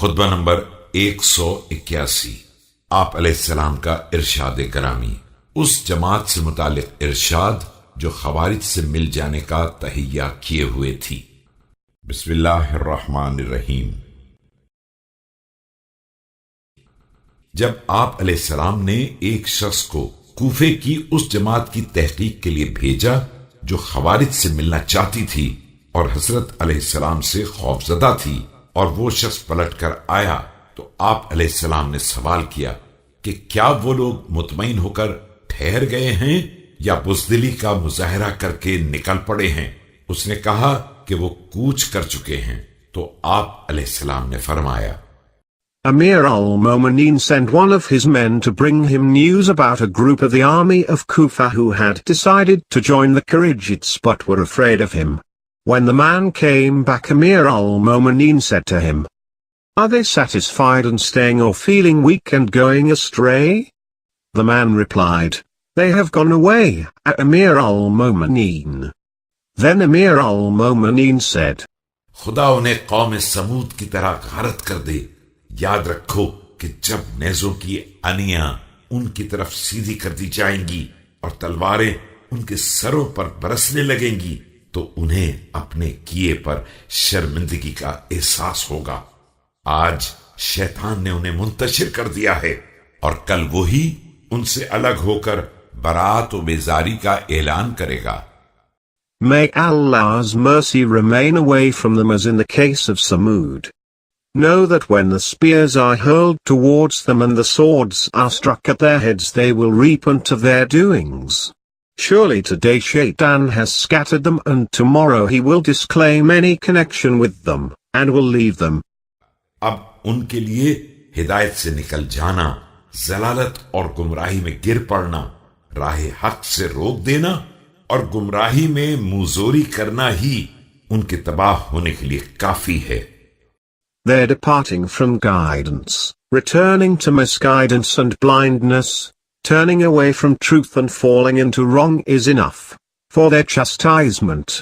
خطبہ نمبر 181۔ آپ علیہ السلام کا ارشاد گرامی۔ اس جماعت سے متعلق ارشاد جو خوارج سے مل جانے کا تہیہ کیے ہوئے تھی۔ بسم اللہ الرحمن الرحیم۔ جب آپ علیہ السلام نے ایک شخص کو کوفے کی اس جماعت کی تحقیق کے لیے بھیجا جو خوارج سے ملنا چاہتی تھی اور حضرت علیہ السلام سے خوفزدہ تھی، اور وہ شخص پلٹ کر آیا تو آپ علیہ السلام نے سوال کیا کہ کیا وہ لوگ مطمئن ہو کر ٹھہر گئے ہیں یا بزدلی کا مظاہرہ کر کے نکل پڑے ہیں؟ اس نے کہا کہ وہ کوچ کر چکے ہیں، تو آپ علیہ السلام نے فرمایا، Amir al-Mu'minin sent one of his men to bring him news about a group of the army of Kufa who had decided to join the Kharijites but were afraid of him. When the man came back, Amir al-Mu'minin said to him, "Are they satisfied and staying or feeling weak and going astray?" The man replied, "They have gone away, Amir al-Mu'minin." Then Amir al-Mu'minin said, خدا انہیں قوم سمود کی طرح غارت کر دے۔ یاد رکھو کہ جب نیزوں کی انیاں ان کی طرف سیدھی کر دی جائیں گی اور تلواریں ان کے سروں پر برسنے لگیں گی تو انہیں اپنے کیے پر شرمندگی کا احساس ہوگا۔ آج شیطان نے انہیں منتشر کر دیا ہے اور کل وہی ان سے الگ ہو کر برات و بیزاری کا اعلان کرے گا۔ May Allah's mercy remain away from them as in the case of Samud. Know that when the spears are hurled towards them and the swords are struck at their heads, they will repent of their doings. Surely today Shaitan has scattered them, and tomorrow he will disclaim any connection with them, and will leave them. اب ان کے لیے ہدایت سے نکل جانا، ضلالت اور گمراہی میں گر پڑنا، راہ حق سے روک دینا اور گمراہی میں منہ کرنا ہی ان کے تباہ ہونے کے لیے کافی ہے۔ Their departing from guidance, returning to misguidance and blindness, turning away from truth and falling into wrong is enough for their chastisement.